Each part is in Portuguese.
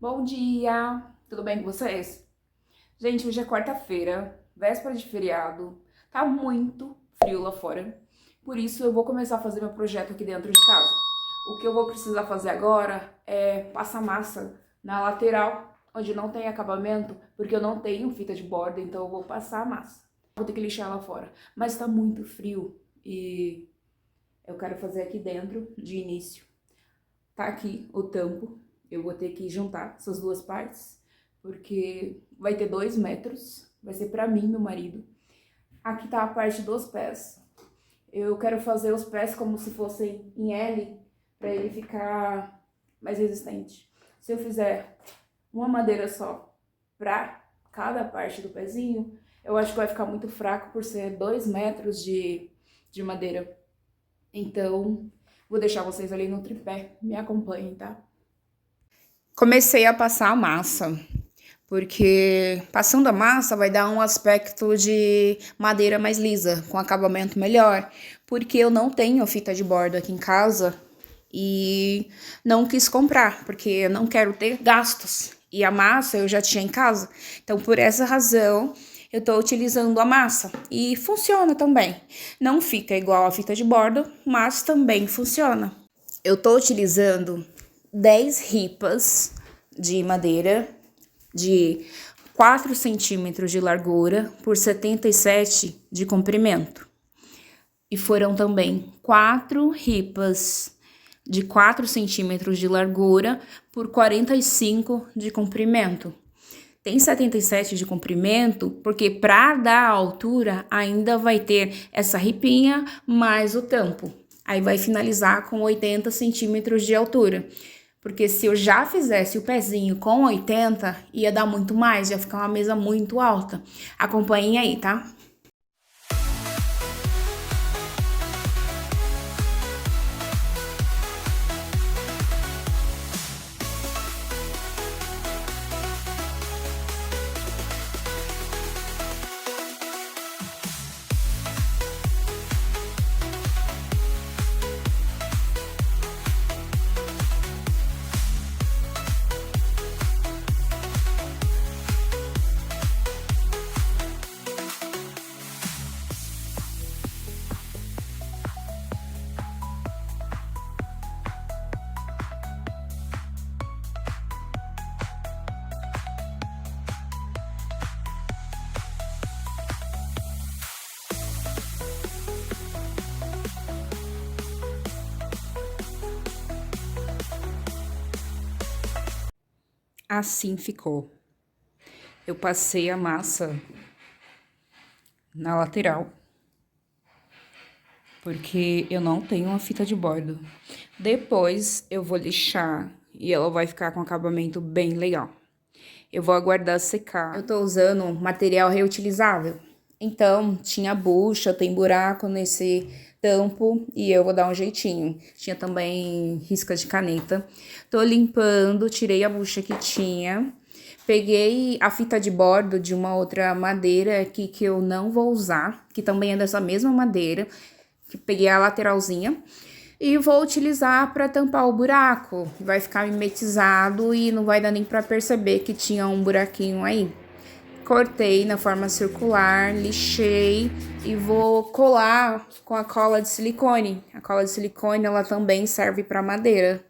Bom dia! Tudo bem com vocês? Gente, hoje é quarta-feira, véspera de feriado, tá muito frio lá fora, por isso eu vou começar a fazer meu projeto aqui dentro de casa. O que eu vou precisar fazer agora é passar massa na lateral, onde não tem acabamento, porque eu não tenho fita de borda, então eu vou passar a massa. Vou ter que lixar lá fora, mas tá muito frio e eu quero fazer aqui dentro de início. Tá aqui o tampo. Eu vou ter que juntar essas duas partes, porque vai ter 2 metros, vai ser pra mim e meu marido. Aqui tá a parte dos pés. Eu quero fazer os pés como se fossem em L, pra ele ficar mais resistente. Se eu fizer uma madeira só pra cada parte do pezinho, eu acho que vai ficar muito fraco por ser 2 metros de madeira. Então, vou deixar vocês ali no tripé, me acompanhem, tá? Comecei a passar a massa, porque passando a massa vai dar um aspecto de madeira mais lisa, com acabamento melhor, porque eu não tenho fita de bordo aqui em casa e não quis comprar, porque eu não quero ter gastos. E a massa eu já tinha em casa, então por essa razão eu tô utilizando a massa e funciona também. Não fica igual a fita de bordo, mas também funciona. Eu tô utilizando 10 ripas de madeira de 4 centímetros de largura por 77 de comprimento. E foram também 4 ripas de 4 centímetros de largura por 45 de comprimento. Tem 77 de comprimento, porque para dar a altura ainda vai ter essa ripinha mais o tampo. Aí vai finalizar com 80 centímetros de altura. Porque se eu já fizesse o pezinho com 80, ia dar muito mais, ia ficar uma mesa muito alta. Acompanhem aí, tá? Assim ficou. Eu passei a massa na lateral, porque eu não tenho uma fita de bordo. Depois eu vou lixar e ela vai ficar com acabamento bem legal. Eu vou aguardar secar. Eu tô usando material reutilizável. Então, tinha bucha, tem buraco nesse tampo e eu vou dar um jeitinho. Tinha também risca de caneta. Tô limpando, tirei a bucha que tinha. Peguei a fita de bordo de uma outra madeira aqui que eu não vou usar, que também é dessa mesma madeira. Que peguei a lateralzinha. E vou utilizar para tampar o buraco. Vai ficar mimetizado e não vai dar nem para perceber que tinha um buraquinho aí. Cortei na forma circular, lixei e vou colar com a cola de silicone. A cola de silicone, ela também serve para madeira.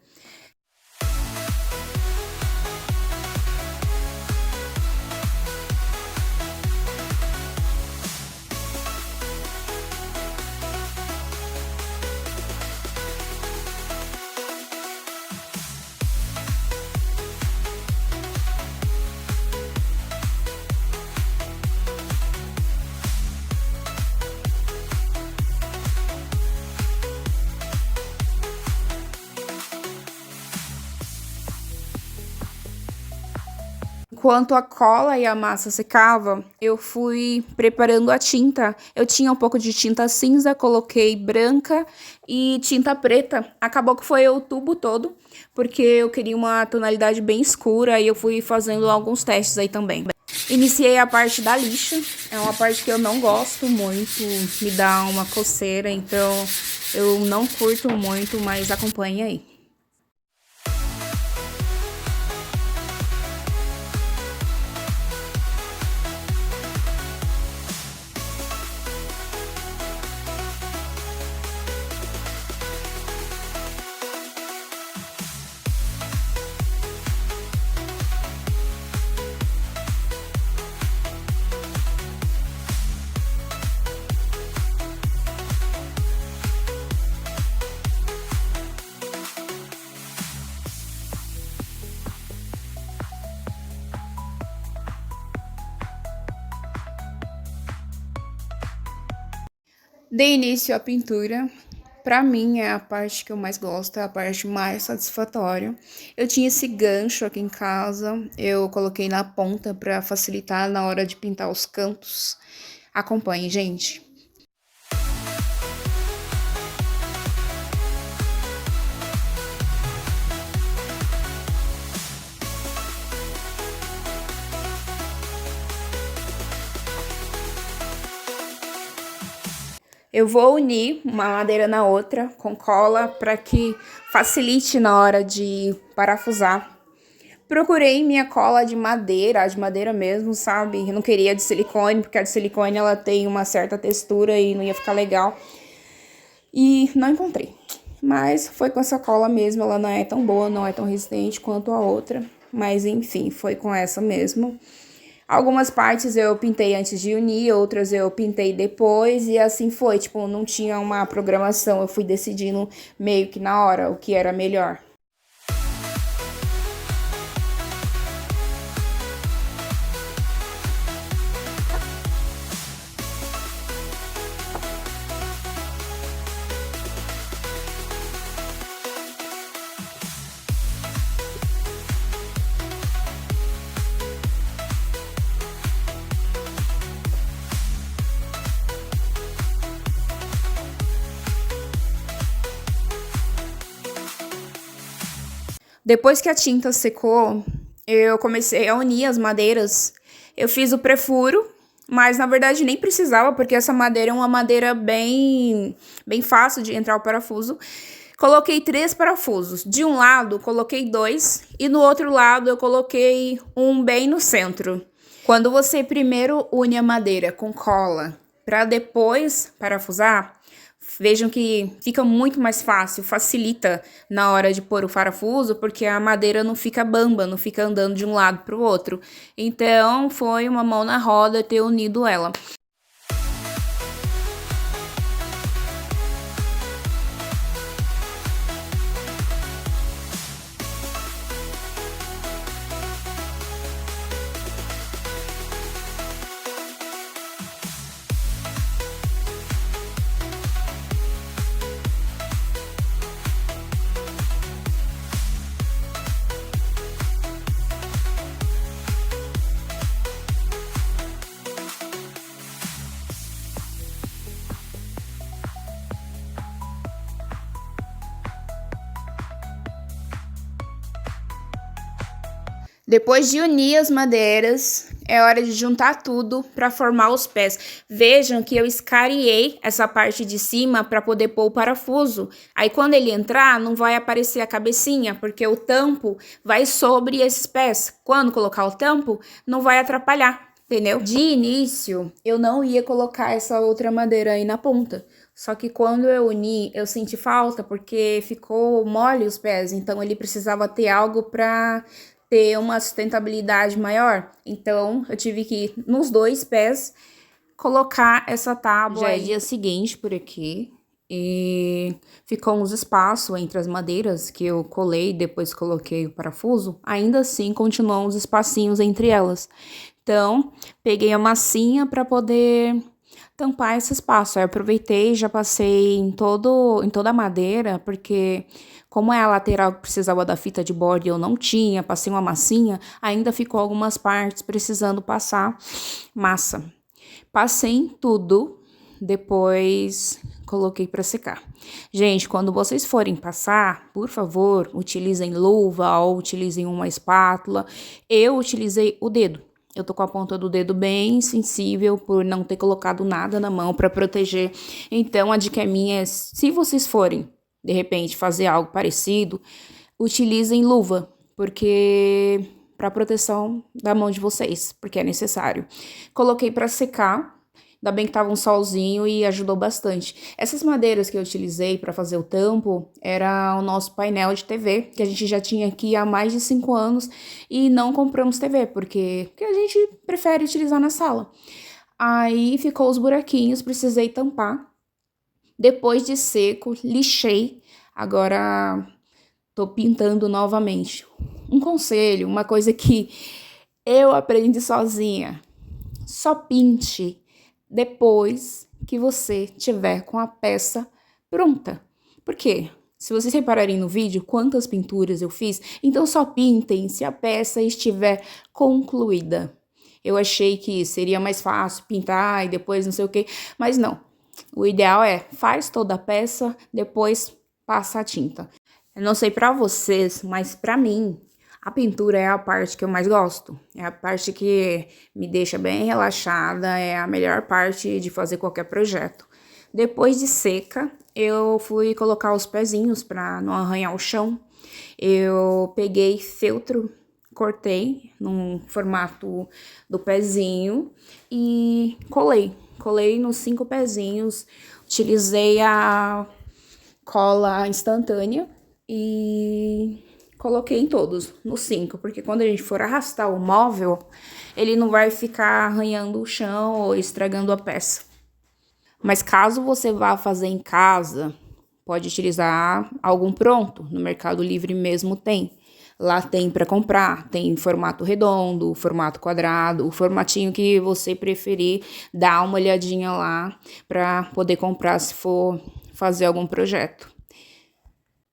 Enquanto a cola e a massa secava, eu fui preparando a tinta. Eu tinha um pouco de tinta cinza, coloquei branca e tinta preta. Acabou que foi o tubo todo, porque eu queria uma tonalidade bem escura e eu fui fazendo alguns testes aí também. Iniciei a parte da lixa, é uma parte que eu não gosto muito, me dá uma coceira, então eu não curto muito, mas acompanhe aí. Dei início à pintura. Pra mim é a parte que eu mais gosto, é a parte mais satisfatória. Eu tinha esse gancho aqui em casa, eu coloquei na ponta pra facilitar na hora de pintar os cantos. Acompanhe, gente. Eu vou unir uma madeira na outra com cola para que facilite na hora de parafusar. Procurei minha cola de madeira, a de madeira mesmo, sabe? Eu não queria de silicone, porque a de silicone ela tem uma certa textura e não ia ficar legal. E não encontrei. Mas foi com essa cola mesmo, ela não é tão boa, não é tão resistente quanto a outra. Mas enfim, foi com essa mesmo. Algumas partes eu pintei antes de unir, outras eu pintei depois e assim foi, tipo, não tinha uma programação, eu fui decidindo meio que na hora o que era melhor. Depois que a tinta secou, eu comecei a unir as madeiras. Eu fiz o prefuro, mas na verdade nem precisava, porque essa madeira é uma madeira bem fácil de entrar o parafuso. Coloquei 3 parafusos. De um lado, coloquei 2 e no outro lado eu coloquei um bem no centro. Quando você primeiro une a madeira com cola para depois parafusar, vejam que fica muito mais fácil, facilita na hora de pôr o parafuso, porque a madeira não fica bamba, não fica andando de um lado para o outro. Então, foi uma mão na roda ter unido ela. Depois de unir as madeiras, é hora de juntar tudo para formar os pés. Vejam que eu escariei essa parte de cima para poder pôr o parafuso. Aí quando ele entrar, não vai aparecer a cabecinha, porque o tampo vai sobre esses pés. Quando colocar o tampo, não vai atrapalhar, entendeu? De início, eu não ia colocar essa outra madeira aí na ponta. Só que quando eu uni, eu senti falta, porque ficou mole os pés. Então ele precisava ter algo para ter uma sustentabilidade maior. Então, eu tive que ir nos 2 pés colocar essa tábua. Já é dia seguinte por aqui. E ficou uns espaços entre as madeiras que eu colei, depois coloquei o parafuso. Ainda assim, continuam uns espacinhos entre elas. Então, peguei a massinha para poder tampar esse espaço. Aí eu aproveitei e já passei em toda a madeira, porque como é a lateral que precisava da fita de borde eu não tinha, passei uma massinha, ainda ficou algumas partes precisando passar massa. Passei em tudo, depois coloquei para secar. Gente, quando vocês forem passar, por favor, utilizem luva ou utilizem uma espátula. Eu utilizei o dedo. Eu tô com a ponta do dedo bem sensível por não ter colocado nada na mão para proteger. Então, a dica minha é, se vocês forem, de repente, fazer algo parecido, utilizem luva, porque para proteção da mão de vocês, porque é necessário. Coloquei para secar. Ainda bem que tava um solzinho e ajudou bastante. Essas madeiras que eu utilizei para fazer o tampo era o nosso painel de TV, que a gente já tinha aqui há mais de 5 anos e não compramos TV, porque a gente prefere utilizar na sala. Aí ficou os buraquinhos, precisei tampar. Depois de seco, lixei. Agora tô pintando novamente. Um conselho, uma coisa que eu aprendi sozinha. Só pinte depois que você tiver com a peça pronta. Por quê? Se vocês repararem no vídeo quantas pinturas eu fiz, então só pintem se a peça estiver concluída. Eu achei que seria mais fácil pintar e depois não sei o que, mas não. O ideal é faz toda a peça, depois passa a tinta. Eu não sei pra vocês, mas pra mim, a pintura é a parte que eu mais gosto. É a parte que me deixa bem relaxada, é a melhor parte de fazer qualquer projeto. Depois de seca, eu fui colocar os pezinhos para não arranhar o chão. Eu peguei feltro, cortei num formato do pezinho e colei. Colei nos 5 pezinhos, utilizei a cola instantânea e coloquei em todos, nos 5, porque quando a gente for arrastar o móvel, ele não vai ficar arranhando o chão ou estragando a peça. Mas caso você vá fazer em casa, pode utilizar algum pronto. No Mercado Livre mesmo tem. Lá tem para comprar, tem formato redondo, formato quadrado, o formatinho que você preferir, dá uma olhadinha lá para poder comprar se for fazer algum projeto.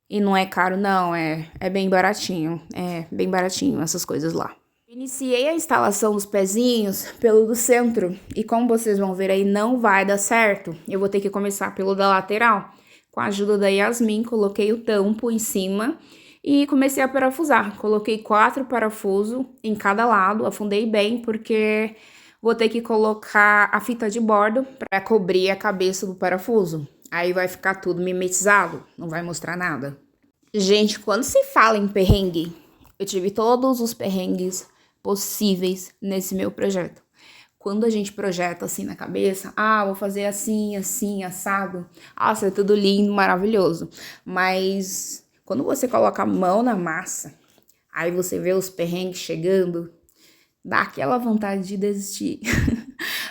E não é caro não, é bem baratinho essas coisas lá. Iniciei a instalação dos pezinhos pelo do centro e como vocês vão ver aí não vai dar certo, eu vou ter que começar pelo da lateral. Com a ajuda da Yasmin, coloquei o tampo em cima e comecei a parafusar. Coloquei 4 parafusos em cada lado, afundei bem porque vou ter que colocar a fita de bordo para cobrir a cabeça do parafuso. Aí vai ficar tudo mimetizado, não vai mostrar nada. Gente, quando se fala em perrengue, eu tive todos os perrengues possíveis nesse meu projeto. Quando a gente projeta assim na cabeça, vou fazer assim, assim, assado. Nossa, é tudo lindo, maravilhoso. Mas quando você coloca a mão na massa, aí você vê os perrengues chegando, dá aquela vontade de desistir.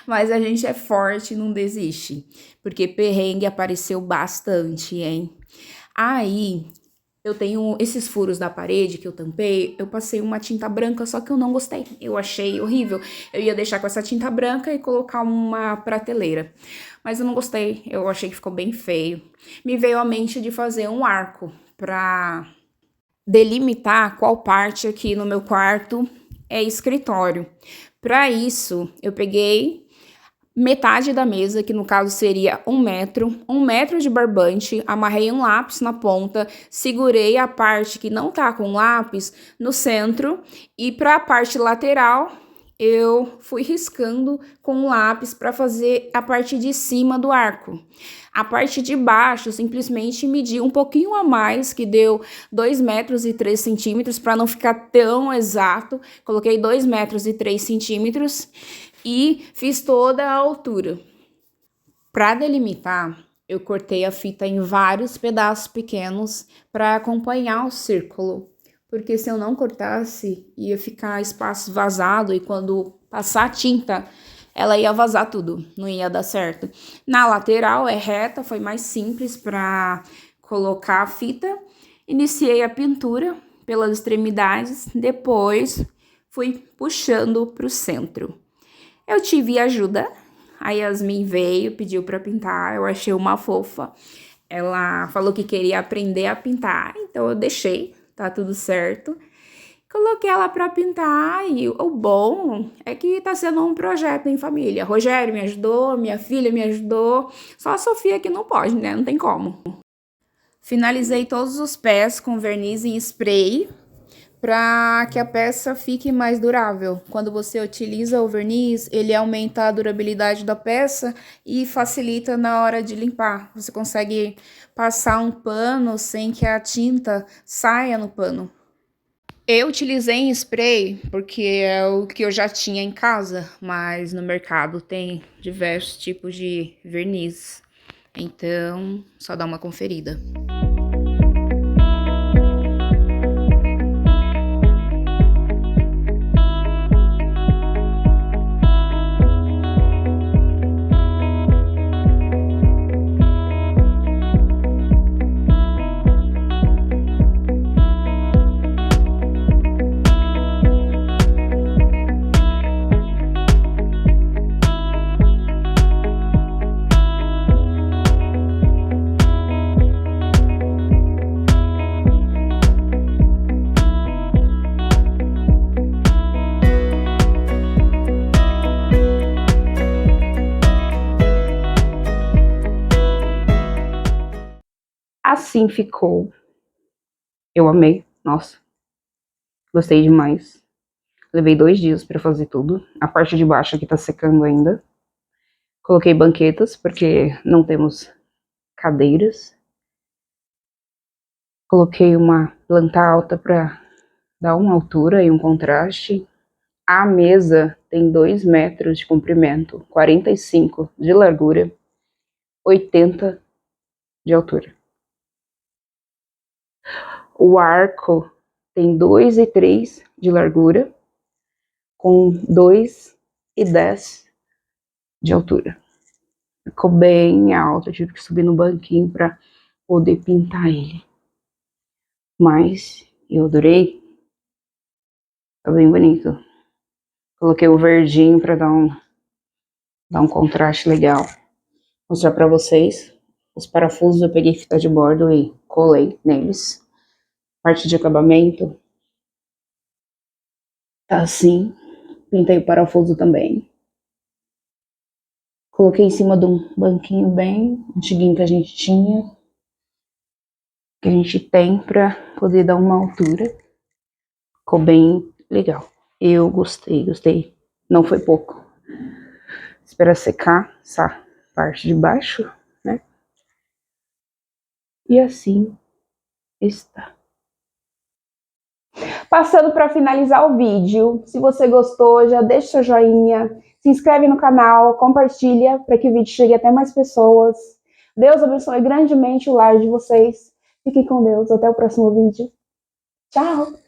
Mas a gente é forte e não desiste. Porque perrengue apareceu bastante, hein? Aí eu tenho esses furos da parede que eu tampei, eu passei uma tinta branca, só que eu não gostei. Eu achei horrível. Eu ia deixar com essa tinta branca e colocar uma prateleira. Mas eu não gostei, eu achei que ficou bem feio. Me veio à mente de fazer um arco pra delimitar qual parte aqui no meu quarto é escritório. Pra isso, eu peguei metade da mesa, que no caso seria 1 metro de barbante, amarrei um lápis na ponta, segurei a parte que não tá com lápis no centro e para a parte lateral eu fui riscando com o lápis para fazer a parte de cima do arco. A parte de baixo simplesmente medi um pouquinho a mais, que deu 2 metros e 3 centímetros, para não ficar tão exato. Coloquei 2 metros e 3 centímetros e fiz toda a altura. Para delimitar, eu cortei a fita em vários pedaços pequenos para acompanhar o círculo. Porque se eu não cortasse, ia ficar espaço vazado e quando passar a tinta, ela ia vazar tudo, não ia dar certo. Na lateral é reta, foi mais simples para colocar a fita. Iniciei a pintura pelas extremidades, depois fui puxando para o centro. Eu tive ajuda, a Yasmin veio, pediu para pintar, eu achei uma fofa. Ela falou que queria aprender a pintar, então eu deixei, tá tudo certo. Coloquei ela para pintar e o bom é que tá sendo um projeto em família. Rogério me ajudou, minha filha me ajudou, só a Sofia que não pode, né? Não tem como. Finalizei todos os pés com verniz em spray para que a peça fique mais durável. Quando você utiliza o verniz, ele aumenta a durabilidade da peça e facilita na hora de limpar. Você consegue passar um pano sem que a tinta saia no pano. Eu utilizei em spray porque é o que eu já tinha em casa, mas no mercado tem diversos tipos de verniz. Então, só dá uma conferida. Assim ficou. Eu amei. Nossa, gostei demais. Levei 2 dias pra fazer tudo. A parte de baixo aqui tá secando ainda. Coloquei banquetas, porque não temos cadeiras. Coloquei uma planta alta pra dar uma altura e um contraste. A mesa tem 2 metros de comprimento, 45 de largura, 80 de altura. O arco tem 2,3 de largura, com 2,10 de altura. Ficou bem alto, eu tive que subir no banquinho para poder pintar ele. Mas eu adorei. Tá bem bonito. Coloquei o verdinho para dar um contraste legal. Vou mostrar para vocês. Os parafusos eu peguei fita de bordo e colei neles. Parte de acabamento tá assim. Pintei o parafuso também. Coloquei em cima de um banquinho bem antiguinho que a gente tinha. Que a gente tem pra poder dar uma altura. Ficou bem legal. Eu gostei. Não foi pouco. Espera secar essa parte de baixo, né? E assim está. Passando para finalizar o vídeo, se você gostou, já deixa seu joinha, se inscreve no canal, compartilha para que o vídeo chegue até mais pessoas. Deus abençoe grandemente o lar de vocês. Fiquem com Deus. Até o próximo vídeo. Tchau!